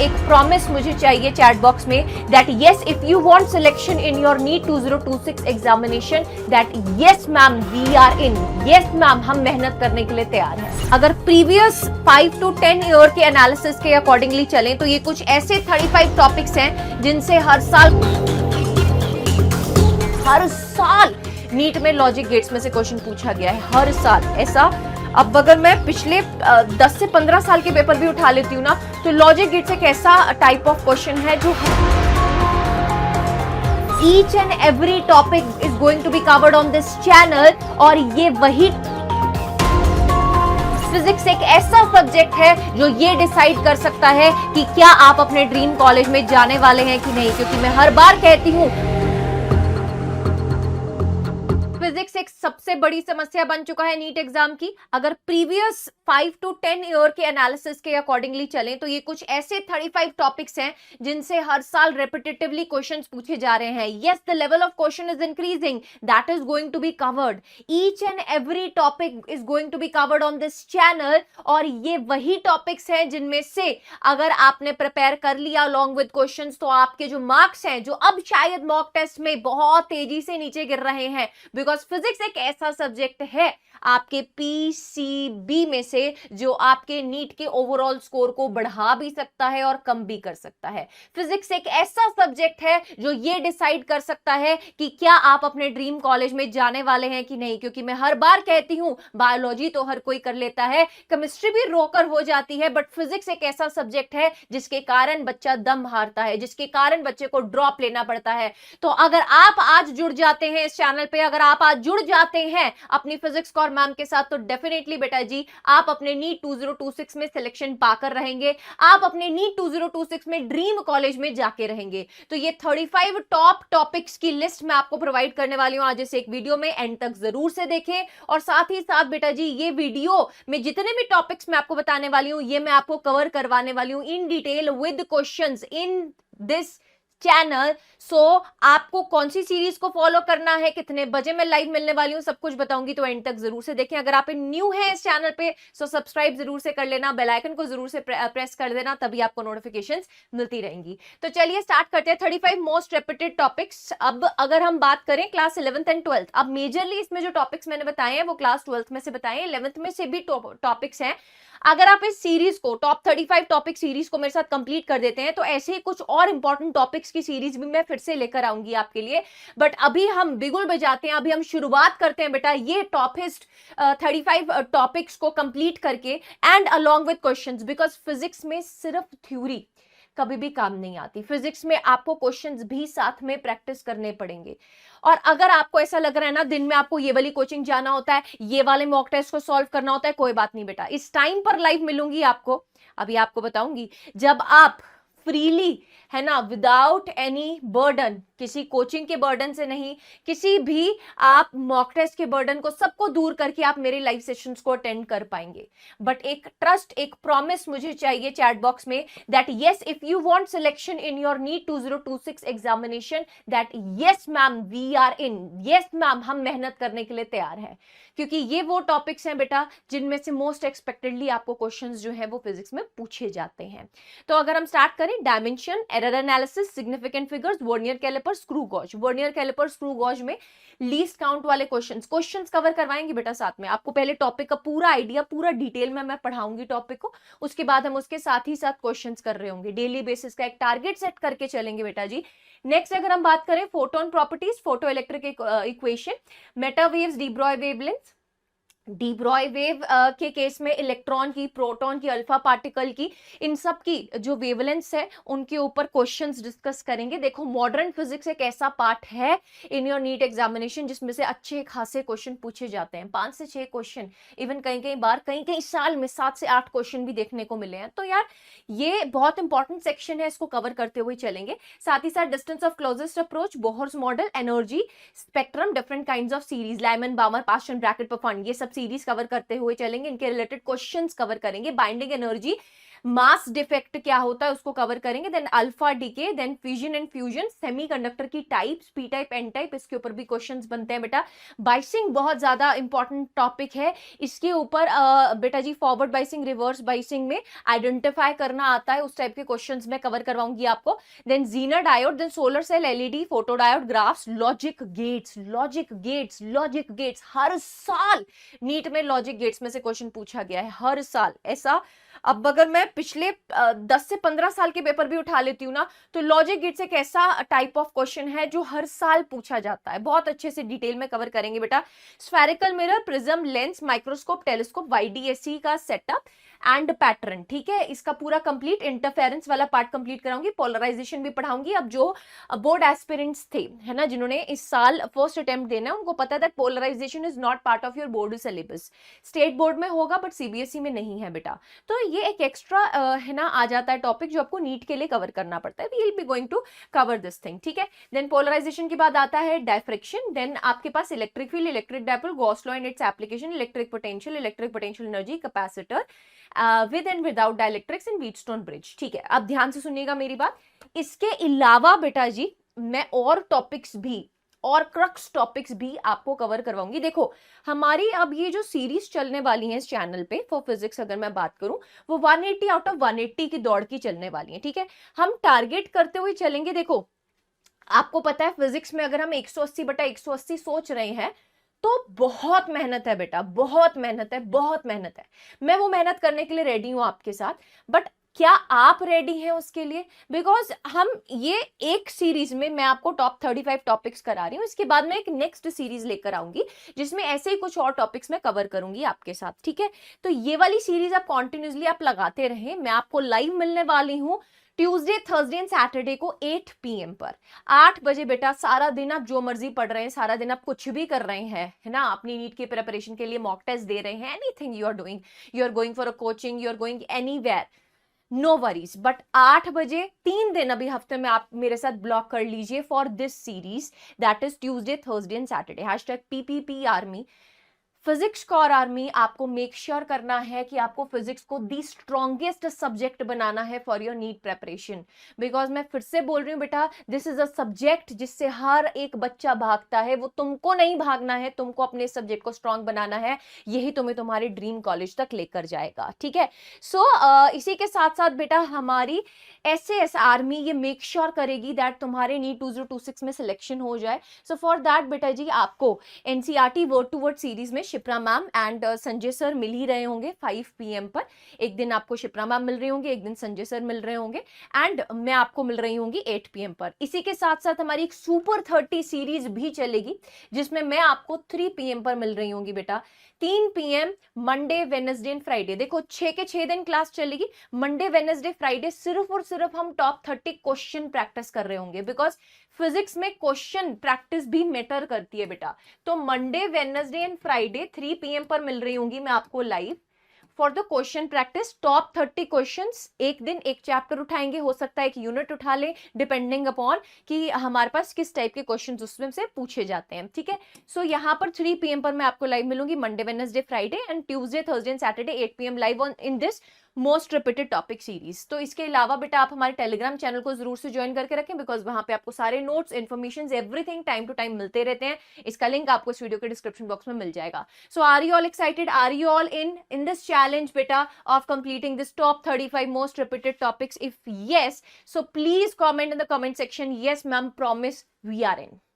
एक प्रॉमिस मुझे चाहिए चैट बॉक्स में that yes if you want selection in your NEET 2026 examination that yes ma'am we are in, yes ma'am हम मेहनत करने के लिए तैयार हैं। अगर प्रीवियस 5 to 10 ईयर के एनालिसिस के अकॉर्डिंगली चलें तो ये कुछ ऐसे 35 टॉपिक्स हैं जिनसे हर साल नीट में लॉजिक गेट्स में से क्वेश्चन पूछा गया है, हर साल ऐसा। अब अगर मैं पिछले 10 से 15 साल के पेपर भी उठा लेती हूँ ना, तो लॉजिक गेट्स एक ऐसा टाइप ऑफ क्वेश्चन है जो each and every topic is going to be covered on this channel. और ये वही फिजिक्स एक ऐसा सब्जेक्ट है जो ये डिसाइड कर सकता है कि क्या आप अपने ड्रीम कॉलेज में जाने वाले हैं कि नहीं, क्योंकि मैं हर बार कहती हूँ फिजिक्स एक सबसे बड़ी समस्या बन चुका है नीट एग्जाम की। अगर प्रीवियस 5 to 10 ईयर के एनालिसिस के अकॉर्डिंगली चलें तो ये कुछ ऐसे 35 टॉपिक्स हैं जिनसे हर साल रेपिटेटिवली क्वेश्चंस पूछे जा रहे हैं। Yes the level of question is increasing, that is going to be covered, each and every topic is going to be covered on this channel. और ये वही टॉपिक्स हैं जिनमें से अगर आपने प्रिपेयर कर लिया अलोंग विद क्वेश्चंस तो आपके जो मार्क्स हैं, जो अब शायद मॉक टेस्ट में बहुत तेजी से नीचे गिर रहे हैं, बिकॉज फिजिक्स एक ऐसा सब्जेक्ट है आपके पीसीबी में से जो आपके नीट के ओवरऑल स्कोर को बढ़ा भी सकता है और कम भी कर सकता है। फिजिक्स एक ऐसा सब्जेक्ट है जो ये डिसाइड कर सकता है कि क्या आप अपने ड्रीम कॉलेज में जाने वाले हैं कि नहीं, क्योंकि मैं हर बार कहती हूं बायोलॉजी तो हर कोई कर लेता है, केमिस्ट्री भी रोकर हो जाती है, बट फिजिक्स एक ऐसा सब्जेक्ट है जिसके कारण बच्चा दम हारता है, जिसके कारण बच्चे को ड्रॉप लेना पड़ता है। तो अगर आप आज जुड़ जाते हैं इस चैनल पे, अगर आप आज जुड़ जाते हैं अपनी फिजिक्स कॉर मैम के साथ, तो डेफिनेटली बेटा जी आप अपने नीट 2026 में सिलेक्शन पाकर रहेंगे, आप अपने नीट 2026 में ड्रीम कॉलेज में जाके रहेंगे। तो ये 35 टॉप टॉपिक्स की लिस्ट मैं आपको प्रोवाइड करने वाली हूं आज इस एक वीडियो में, एंड तक जरूर से देखें। और साथ ही साथ बेटा जी ये वीडियो में जितने भी टॉपिक्स मैं आपको बताने वाली हूं ये मैं आपको कवर करवाने वाली हूं in detail with questions in this channel. So आपको कौन सी सीरीज को फॉलो करना है, कितने बजे मैं लाइव मिलने वाली हूं, सब कुछ बताऊंगी, तो एंड तक जरूर से देखें। अगर आप न्यू हैं इस चैनल पे सो सब्सक्राइब जरूर से कर लेना, बेल आइकन को जरूर से प्रेस कर देना, तभी आपको नोटिफिकेशंस मिलती रहेंगी। तो चलिए स्टार्ट करते हैं 35 मोस्ट रिपीटेड टॉपिक्स। अब अगर हम बात करें क्लास 11th एंड 12th, अब मेजरली इसमें जो टॉपिक्स मैंने बताए हैं वो क्लास 12th में से बताए हैं, 11th में से भी टॉपिक्स हैं। अगर आप इस सीरीज को टॉप 35 टॉपिक सीरीज को मेरे साथ कंप्लीट कर देते हैं तो ऐसे ही कुछ और इंपॉर्टेंट टॉपिक्स की सीरीज भी मैं फिर से लेकर आऊंगी आपके लिए। बट अभी हम बिगुल बजाते हैं, अभी हम शुरुआत करते हैं बेटा ये टॉपिस्ट 35 टॉपिक्स को कंप्लीट करके and along with questions, because physics में सिर्फ थ्योरी कभी भी काम नहीं आती, फिजिक्स में आपको क्वेश्चंस भी साथ में प्रैक्टिस करने पड़ेंगे। और अगर आपको ऐसा लग रहा है ना दिन में आपको ये वाली कोचिंग जाना होता है, ये वाले मॉक टेस्ट को सॉल्व करना होता है, कोई बात नहीं बेटा, इस टाइम पर लाइव मिलूंगी आपको, अभी आपको बताऊंगी जब आप फ्रीली है ना, विदाउट एनी बर्डन, किसी कोचिंग के बर्डन से नहीं, किसी भी आप मॉक टेस्ट के बर्डन को सबको दूर करके आप मेरे लाइव सेशंस को अटेंड कर पाएंगे। बट एक ट्रस्ट, एक प्रॉमिस मुझे चाहिए चैट बॉक्स में that yes if you want selection in your NEET 2026 examination that yes ma'am we are in, yes ma'am हम मेहनत करने के लिए तैयार हैं, क्योंकि ये वो टॉपिक्स हैं बेटा जिनमें से मोस्ट एक्सपेक्टेडली आपको क्वेश्चंस जो है वो फिजिक्स में पूछे जाते हैं। तो अगर हम स्टार्ट करें, dimension, error analysis, significant figures, vernier caliper, screw gauge. Vernier caliper, screw gauge में लीस्ट काउंट वाले क्वेश्चंस कवर करवाएंगे बेटा साथ में। आपको पहले टॉपिक का पूरा आइडिया, पूरा डिटेल में मैं पढ़ाऊंगी टॉपिक को, उसके बाद हम उसके साथ ही साथ क्वेश्चंस कर रहे होंगे, डेली बेसिस का एक टारगेट सेट करके चलेंगे बेटा जी। नेक्स्ट अगर हम बात करें photon properties, photo electric equation, Meta waves, D Broglie wavelength, D Broglie wave के केस में इलेक्ट्रॉन की, प्रोटॉन की, अल्फा पार्टिकल की, इन सब की जो वेवलेंथ्स है उनके ऊपर क्वेश्चंस डिस्कस करेंगे। देखो मॉडर्न फिजिक्स एक ऐसा पार्ट है इन योर नीट एग्जामिनेशन जिसमें से अच्छे खासे क्वेश्चन पूछे जाते हैं, 5 से 6 क्वेश्चन, इवन कई कई बार कई साल में 7 से 8 क्वेश्चन भी देखने को मिले हैं। तो यार ये बहुत इंपॉर्टेंट सेक्शन है, इसको कवर करते हुए चलेंगे। साथ ही साथ distance of closest approach, Bohr's model, energy spectrum, different kinds of series, Lyman Balmer, Paschen Brackett परफॉर्म, ये सब सीरीज कवर करते हुए चलेंगे, इनके रिलेटेड क्वेश्चंस कवर करेंगे। बाइंडिंग एनर्जी, मास डिफेक्ट क्या होता है उसको कवर करेंगे, then alpha decay, then fusion and fusion, semiconductor की types, P type N type, इसके ऊपर भी क्वेश्चंस बनते हैं बेटा। बाइसिंग बहुत ज्यादा इंपॉर्टेंट टॉपिक है, इसके ऊपर बेटा जी फॉरवर्ड बाइसिंग, रिवर्स बाइसिंग में आइडेंटिफाई करना आता है, उस टाइप के क्वेश्चंस मैं कवर करवाऊंगी आपको। Then Zener diode, then solar cell, LED, photo diode, graphs, logic gates, logic gates, logic gates, हर साल नीट में लॉजिक गेट्स में से क्वेश्चन पूछा गया है, हर साल ऐसा। अब अगर मैं पिछले 10 से 15 साल के पेपर भी उठा लेती हूँ ना, तो लॉजिक गेट्स एक ऐसा टाइप ऑफ क्वेश्चन है जो हर साल पूछा जाता है, बहुत अच्छे से डिटेल में कवर करेंगे बेटा। Spherical mirror, prism, lens, microscope, telescope, YDSC का सेटअप एंड पैटर्न, ठीक है, इसका पूरा कंप्लीट, इंटरफेरेंस वाला पार्ट कंप्लीट कराऊंगी, पोलराइजेशन भी पढ़ाऊंगी। अब जो बोर्ड एस्पिरेंट्स थे है ना, जिन्होंने इस साल फर्स्ट अटेम्प्ट देना है, उनको पता है that polarization is not part of your board syllabus, state board में होगा बट सीबीएसई में नहीं है बेटा। तो ये एक एक्स्ट्रा है ना आ जाता है टॉपिक जो आपको नीट के लिए कवर करना पड़ता है, we will be going to cover this thing, ठीक है। देन पोलराइजेशन के बाद आता है डायफ्रेक्शन, देन आपके पास electric field, electric dipole, Gauss law and its application, electric potential energy, capacitor, with and without dielectrics in Wheatstone bridge, ठीक है। अब ध्यान से सुनिएगा मेरी बात, इसके अलावा बेटा जी मैं और टॉपिक्स भी और क्रक्स टॉपिक्स भी आपको कवर करवाऊंगी। देखो हमारी अब ये जो सीरीज चलने वाली है इस चैनल पे फॉर फिजिक्स, अगर मैं बात करूं, वो 180 आउट ऑफ 180 की दौड़ की चलने वाली है, ठीक है। हम टारगेट करते हुए चलेंगे। देखो आपको पता है फिजिक्स में अगर हम 180 बटा 180 सोच रहे हैं तो बहुत मेहनत है बेटा, बहुत मेहनत है, बहुत मेहनत है। मैं वो मेहनत करने के लिए रेडी हूं आपके साथ, बट क्या आप रेडी हैं उसके लिए? बिकॉज हम ये एक सीरीज में मैं आपको टॉप 35 टॉपिक्स करा रही हूं, इसके बाद मैं एक नेक्स्ट सीरीज लेकर आऊंगी जिसमें ऐसे ही कुछ और टॉपिक्स मैं कवर करूंगी आपके साथ, ठीक है। तो ये वाली सीरीज आप कॉन्टिन्यूसली आप लगाते रहें, मैं आपको लाइव मिलने वाली हूं ट्यूसडे, थर्सडे एंड सैटरडे को 8 PM पर, 8 बजे बेटा। सारा दिन आप जो मर्जी पढ़ रहे हैं, सारा दिन आप कुछ भी कर रहे हैं है ना, अपनी नीट की प्रिपरेशन के लिए मॉक टेस्ट दे रहे हैं, anything you are doing, you are going for a coaching, you are going anywhere, no worries, but 8 बजे 3 दिन अभी हफ्ते में आप मेरे साथ ब्लॉक कर लीजिए for this series, that is Tuesday, Thursday and Saturday. Hashtag PPP army, physics core army. आपको मेक श्योर करना है कि आपको फिजिक्स को दी स्ट्रॉन्गेस्ट सब्जेक्ट बनाना है for your NEET preparation, because मैं फिर से बोल रही हूँ बेटा, दिस इज अ सब्जेक्ट जिससे हर एक बच्चा भागता है, वो तुमको नहीं भागना है, तुमको अपने सब्जेक्ट को स्ट्रॉन्ग बनाना है, यही तुम्हें तुम्हारे ड्रीम कॉलेज तक लेकर जाएगा, ठीक है। सो इसी के साथ साथ बेटा हमारी SAS आर्मी ये मेक श्योर करेगी दैट तुम्हारे नीट 2026 में सिलेक्शन हो जाए। सो फॉर दैट बेटा जी आपको NCERT word to word series में Shipra ma'am and Sanjay sir मिल ही रहे होंगे 5 PM पर। एक दिन आपको शिप्रा मैम मिल रही होंगे, एक दिन संजय सर मिल रहे होंगे, एंड मैं आपको मिल रही होंगी 8 PM पर। इसी के साथ साथ हमारी एक सुपर 30 सीरीज भी चलेगी जिसमें मैं आपको 3 PM पर मिल रही होंगी बेटा। 3 PM Monday, Wednesday and Friday. देखो 6 के 6 दिन क्लास चलेगी, मंडे, वेडनेसडे, फ्राइडे सिर्फ और सिर्फ हम टॉप 30 क्वेश्चन प्रैक्टिस कर रहे होंगे, बिकॉज फिजिक्स में क्वेश्चन प्रैक्टिस भी मैटर करती है बेटा। तो Monday, Wednesday and Friday 3 PM पर मिल रही होंगी मैं आपको live for the question practice. Top 30 questions, एक दिन एक चैप्टर उठाएंगे, हो सकता है एक यूनिट उठा ले, डिपेंडिंग अपॉन कि हमारे पास किस टाइप के क्वेश्चंस उसमें से पूछे जाते हैं, ठीक है। सो यहाँ पर 3 PM पर मैं आपको लाइव मिलूंगी, Monday, Wednesday, Friday, and Tuesday, Thursday and Saturday 8 PM live on in this most repeated topic series. तो इसके अलावा बेटा आप हमारे टेलीग्राम चैनल को जरूर से ज्वाइन करके रखें, बिकॉज वहां पे आपको सारे notes, information, everything time to time मिलते रहते हैं। इसका लिंक आपको इस वीडियो के डिस्क्रिप्शन बॉक्स में मिल जाएगा। So are you all excited, are you all in this challenge बेटा of completing this top 35 most repeated topics? If yes, so please comment in the comment section, yes ma'am, promise we are in.